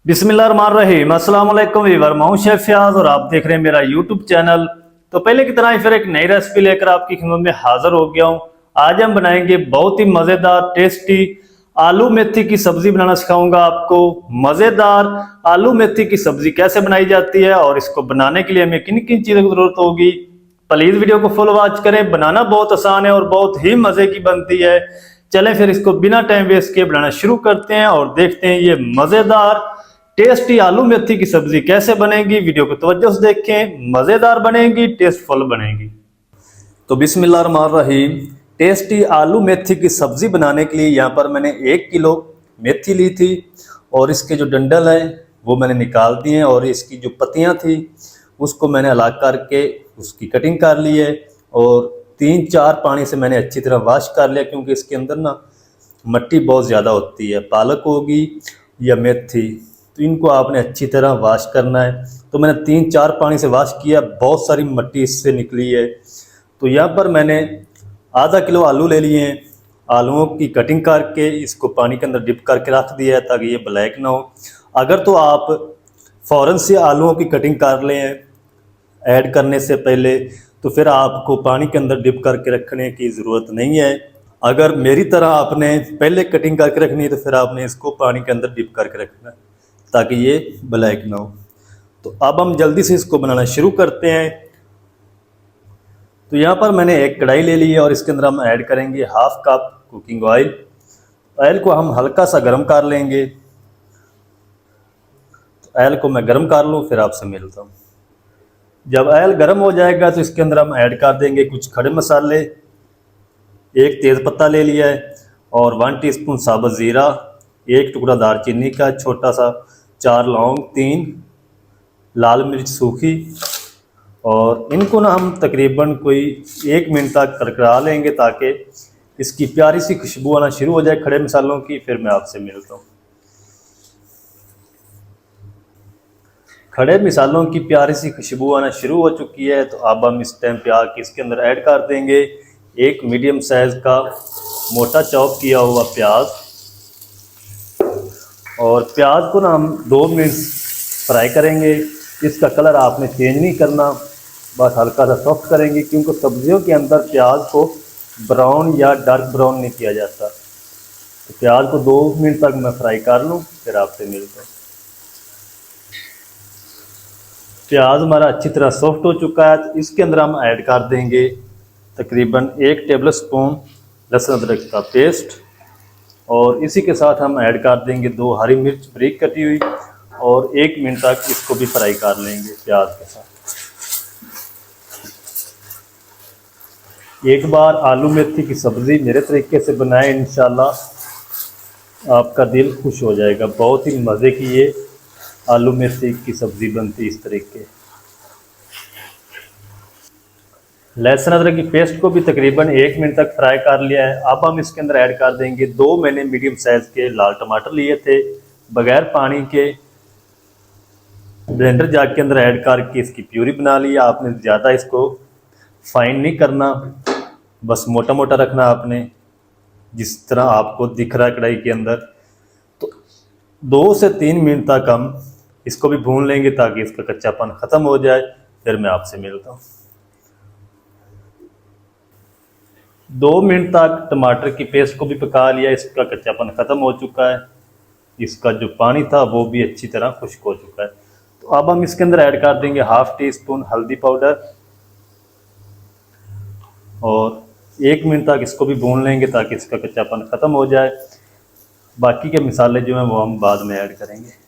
बिस्मिल्लाहिर्रहमानिर्रहीम। अस्सलाम वालेकुम वीवर, मैं हूं शेफ फयाज और आप देख रहे हैं मेरा यूट्यूब चैनल। तो पहले की तरह ही फिर एक नई रेसिपी लेकर आपकी खिदमत में हाजिर हो गया हूं। आज हम बनाएंगे बहुत ही मज़ेदार टेस्टी आलू मेथी की सब्जी बनाना सिखाऊंगा आपको। मज़ेदार आलू मेथी की सब्जी कैसे बनाई जाती है और इसको बनाने के लिए हमें किन किन चीज़ों की ज़रूरत होगी, प्लीज़ वीडियो को फुल वॉच करें। बनाना बहुत आसान है और बहुत ही मज़े की बनती है। चलें फिर इसको बिना टाइम वेस्ट किए बनाना शुरू करते हैं और देखते हैं ये मज़ेदार टेस्टी आलू मेथी की सब्जी कैसे बनेगी। वीडियो को तवज्जो से देखें, मज़ेदार बनेगी, टेस्टफुल बनेगी। तो बिस्मिल्लाहिर्रहमानिर्रहीम। टेस्टी आलू मेथी की सब्जी बनाने के लिए यहाँ पर मैंने 1 किलो मेथी ली थी और इसके जो डंडल हैं वो मैंने निकाल दिए हैं और इसकी जो पत्तियाँ थी उसको मैंने अलग करके उसकी कटिंग कर ली है और 3-4 पानी से मैंने अच्छी तरह वॉश कर लिया, क्योंकि इसके अंदर ना मिट्टी बहुत ज़्यादा होती है। पालक होगी या मेथी, तो इनको आपने अच्छी तरह वॉश करना है। तो मैंने 3-4 पानी से वॉश किया, बहुत सारी मिट्टी इससे निकली है। तो यहाँ पर मैंने आधा किलो आलू ले लिए हैं। आलूओं की कटिंग करके इसको पानी के अंदर डिप करके रख दिया है ताकि ये ब्लैक ना हो। अगर तो आप फ़ौरन से आलूओं की कटिंग कर लें ऐड करने से पहले, तो फिर आपको पानी के अंदर डिप करके रखने की ज़रूरत नहीं है। अगर मेरी तरह आपने पहले कटिंग करके रखनी है तो फिर आपने इसको पानी के अंदर डिप करके रखना है ताकि ये ब्लैक ना हो। तो अब हम जल्दी से इसको बनाना शुरू करते हैं। तो यहाँ पर मैंने एक कढ़ाई ले ली है और इसके अंदर हम ऐड करेंगे 1/2 कप कुकिंग ऑयल। ऑयल को हम हल्का सा गर्म कर लेंगे। तो ऑयल को मैं गर्म कर लूँ फिर आपसे मिलता हूँ। जब ऑयल गर्म हो जाएगा तो इसके अंदर हम ऐड कर देंगे कुछ खड़े मसाले। 1 तेज़पत्ता ले लिया है और 1 टीस्पून साबुत ज़ीरा, 1 टुकड़ा दालचीनी का छोटा सा, 4 लौंग, 3 लाल मिर्च सूखी, और इनको ना हम तकरीबन कोई 1 मिनट तक करकरा लेंगे ताकि इसकी प्यारी सी खुशबू आना शुरू हो जाए खड़े मसालों की। फिर मैं आपसे मिलता हूँ। खड़े मसालों की प्यारी सी खुशबू आना शुरू हो चुकी है। तो अब हम इस टाइम पे आके इसके अंदर ऐड कर देंगे 1 मीडियम साइज़ का मोटा चॉप किया हुआ प्याज। और प्याज को ना हम 2 मिनट फ्राई करेंगे। इसका कलर आपने चेंज नहीं करना, बस हल्का सा सॉफ्ट करेंगे, क्योंकि सब्जियों के अंदर प्याज को ब्राउन या डार्क ब्राउन नहीं किया जाता। तो प्याज को 2 मिनट तक मैं फ्राई कर लूँ फिर आपसे मिलता हूँ। प्याज हमारा अच्छी तरह सॉफ्ट हो चुका है। तो इसके अंदर हम ऐड कर देंगे तकरीबन 1 टेबल स्पून लहसुन अदरक का पेस्ट, और इसी के साथ हम ऐड कर देंगे 2 हरी मिर्च बारीक कटी हुई, और 1 मिनट तक इसको भी फ्राई कर लेंगे प्याज के साथ। एक बार आलू मेथी की सब्ज़ी मेरे तरीके से बनाएं, इंशाल्लाह आपका दिल खुश हो जाएगा। बहुत ही मज़े की ये आलू मेथी की सब्ज़ी बनती इस तरीके। लहसुन अदरक की पेस्ट को भी तकरीबन 1 मिनट तक फ्राई कर लिया है। अब हम इसके अंदर ऐड कर देंगे 2 मैंने मीडियम साइज़ के लाल टमाटर लिए थे, बगैर पानी के ब्लेंडर जार के अंदर ऐड करके इसकी प्यूरी बना ली। आपने ज़्यादा इसको फाइन नहीं करना, बस मोटा मोटा रखना आपने, जिस तरह आपको दिख रहा है कढ़ाई के अंदर। तो 2 से 3 मिनट तक हम इसको भी भून लेंगे ताकि इसका कच्चापन ख़त्म हो जाए। फिर मैं आपसे मिलता हूँ। 2 मिनट तक टमाटर की पेस्ट को भी पका लिया, इसका कच्चापन ख़त्म हो चुका है। इसका जो पानी था वो भी अच्छी तरह खुश्क हो चुका है। तो अब हम इसके अंदर ऐड कर देंगे 1/2 टीस्पून हल्दी पाउडर, और 1 मिनट तक इसको भी भून लेंगे ताकि इसका कच्चापन ख़त्म हो जाए। बाकी के मसाले जो हैं वो हम बाद में ऐड करेंगे।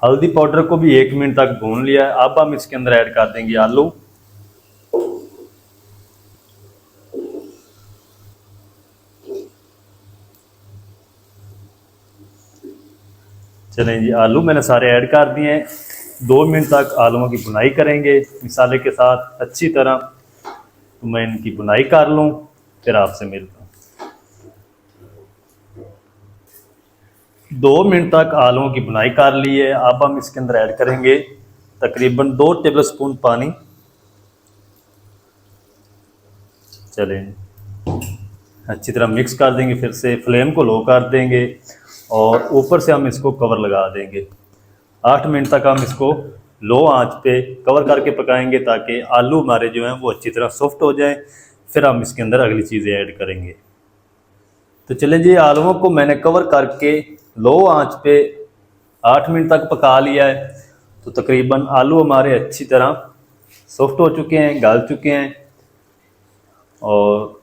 हल्दी पाउडर को भी 1 मिनट तक भून लिया है। अब हम इसके अंदर ऐड कर देंगे आलू। चलें जी, आलू मैंने सारे ऐड कर दिए हैं। 2 मिनट तक आलूओं की भुनाई करेंगे मसाले के साथ अच्छी तरह। तो मैं इनकी भुनाई कर लूँ फिर आपसे मिलता हूँ। 2 मिनट तक आलूओं की भुनाई कर ली है। अब हम इसके अंदर ऐड करेंगे तकरीबन 2 टेबल स्पून पानी। चलें, अच्छी तरह मिक्स कर देंगे। फिर से फ्लेम को लो कर देंगे और ऊपर से हम इसको कवर लगा देंगे। 8 मिनट तक हम इसको लो आंच पे कवर करके पकाएंगे ताकि आलू हमारे जो हैं वो अच्छी तरह सॉफ्ट हो जाएं। फिर हम इसके अंदर अगली चीज़ें ऐड करेंगे। तो चलिए जी, आलूओं को मैंने कवर करके लो आंच पे 8 मिनट तक पका लिया है। तो तकरीबन आलू हमारे अच्छी तरह सॉफ्ट हो चुके हैं, गल चुके हैं और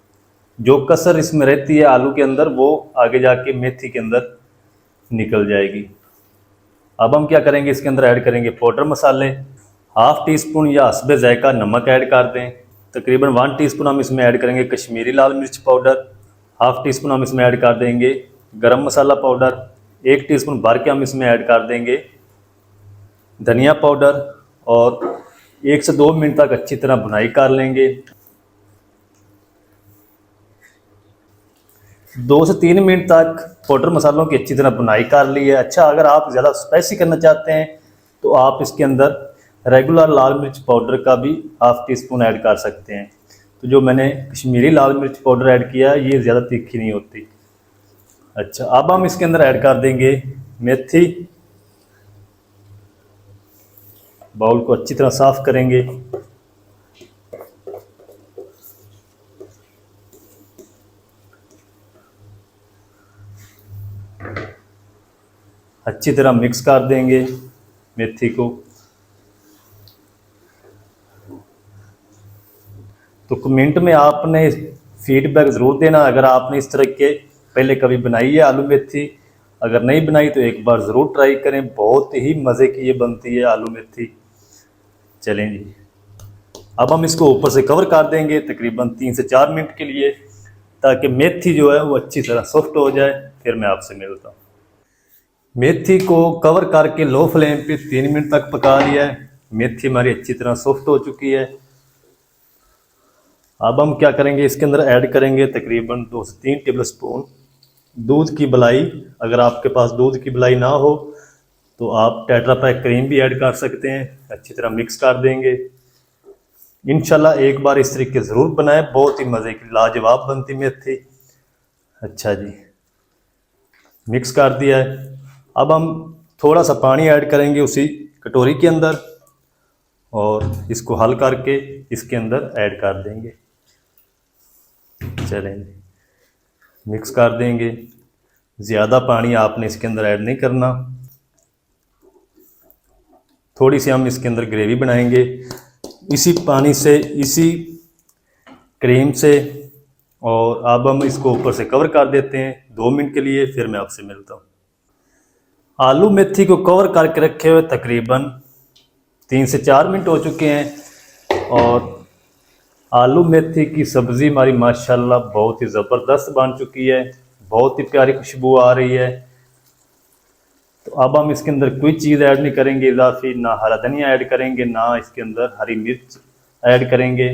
जो कसर इसमें रहती है आलू के अंदर वो आगे जाके मेथी के अंदर निकल जाएगी। अब हम क्या करेंगे, इसके अंदर ऐड करेंगे पाउडर मसाले। 1/2 टीस्पून या हस्बे जायका नमक ऐड कर दें। तकरीबन 1 टीस्पून हम इसमें ऐड करेंगे कश्मीरी लाल मिर्च पाउडर। 1/2 टीस्पून हम इसमें ऐड कर देंगे गरम मसाला पाउडर। 1 टीस्पून भर के हम इसमें ऐड कर देंगे धनिया पाउडर और 1 से 2 मिनट तक अच्छी तरह भुनाई कर लेंगे। 2 से 3 मिनट तक पाउडर मसालों की अच्छी तरह भुनाई कर ली है। अच्छा, अगर आप ज़्यादा स्पाइसी करना चाहते हैं तो आप इसके अंदर रेगुलर लाल मिर्च पाउडर का भी 1/2 टीस्पून ऐड कर सकते हैं। तो जो मैंने कश्मीरी लाल मिर्च पाउडर ऐड किया है ये ज़्यादा तीखी नहीं होती। अच्छा, अब हम इसके अंदर ऐड कर देंगे मेथी। बाउल को अच्छी तरह साफ करेंगे। अच्छी तरह मिक्स कर देंगे मेथी को। तो कमेंट में आपने फीडबैक ज़रूर देना अगर आपने इस तरह के पहले कभी बनाई है आलू मेथी। अगर नहीं बनाई तो एक बार ज़रूर ट्राई करें, बहुत ही मज़े की ये बनती है आलू मेथी। चलें जी, अब हम इसको ऊपर से कवर कर देंगे तकरीबन 3 से 4 मिनट के लिए ताकि मेथी जो है वो अच्छी तरह सॉफ्ट हो जाए। फिर मैं आपसे मिलता हूँ। मेथी को कवर करके लो फ्लेम पे 3 मिनट तक पका लिया है। मेथी हमारी अच्छी तरह सॉफ्ट हो चुकी है। अब हम क्या करेंगे, इसके अंदर ऐड करेंगे तकरीबन 2 से 3 टेबल स्पून दूध की मलाई। अगर आपके पास दूध की मलाई ना हो तो आप टेट्रा पैक क्रीम भी ऐड कर सकते हैं। अच्छी तरह मिक्स कर देंगे। इंशाल्लाह एक बार इस तरीके ज़रूर बनाएं, बहुत ही मज़े की लाजवाब बनती मेथी। अच्छा जी, मिक्स कर दिया है। अब हम थोड़ा सा पानी ऐड करेंगे उसी कटोरी के अंदर और इसको हल करके इसके अंदर ऐड कर देंगे। चलें, मिक्स कर देंगे। ज़्यादा पानी आपने इसके अंदर ऐड नहीं करना। थोड़ी सी हम इसके अंदर ग्रेवी बनाएंगे इसी पानी से, इसी क्रीम से। और अब हम इसको ऊपर से कवर कर देते हैं 2 मिनट के लिए। फिर मैं आपसे मिलता हूँ। आलू मेथी को कवर करके रखे हुए तकरीबन 3 से 4 मिनट हो चुके हैं और आलू मेथी की सब्ज़ी हमारी माशाल्लाह बहुत ही ज़बरदस्त बन चुकी है। बहुत ही प्यारी खुशबू आ रही है। तो अब हम इसके अंदर कोई चीज़ ऐड नहीं करेंगे इजाफी, ना हरा धनिया ऐड करेंगे, ना इसके अंदर हरी मिर्च ऐड करेंगे।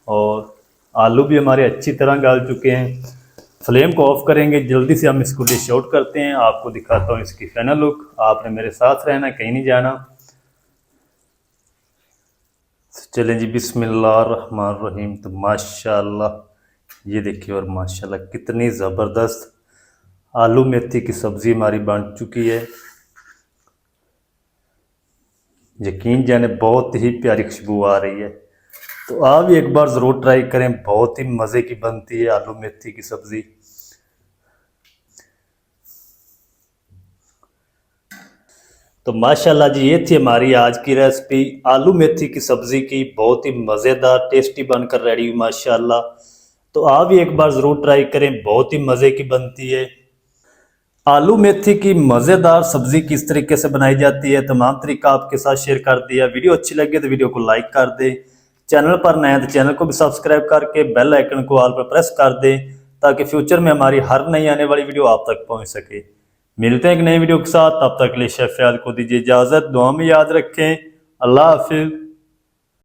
और आलू भी हमारे अच्छी तरह गल चुके हैं। फ्लेम को ऑफ करेंगे। जल्दी से हम इसको डिश आउट करते हैं। आपको दिखाता हूँ इसकी फाइनल लुक। आपने मेरे साथ रहना, कहीं नहीं जाना। चलें जी, बिस्मिल्लाहिर्रहमानिर्रहीम। तो माशाल्लाह ये देखिए, और माशाल्लाह कितनी ज़बरदस्त आलू मेथी की सब्ज़ी हमारी बन चुकी है। यकीन जाने बहुत ही प्यारी खुशबू आ रही है। तो आप भी एक बार ज़रूर ट्राई करें, बहुत ही मज़े की बनती है आलू मेथी की सब्ज़ी। तो माशाल्लाह जी, ये थी हमारी आज की रेसिपी आलू मेथी की सब्ज़ी की। बहुत ही मज़ेदार टेस्टी बनकर रेडी हुई माशाल्लाह। तो आप भी एक बार ज़रूर ट्राई करें, बहुत ही मज़े की बनती है। आलू मेथी की मज़ेदार सब्ज़ी किस तरीके से बनाई जाती है तमाम तरीका आपके साथ शेयर कर दिया। वीडियो अच्छी लगी तो वीडियो को लाइक कर दें। चैनल पर नए हैं तो चैनल को भी सब्सक्राइब करके बेल आइकन को ऑल पर प्रेस कर दें ताकि फ्यूचर में हमारी हर नई आने वाली वीडियो आप तक पहुंच सके। मिलते हैं एक नई वीडियो के साथ, तब तक के लिए शेफ ख्याल को दीजिए इजाज़त। दुआ में याद रखें। अल्लाह हाफिज़।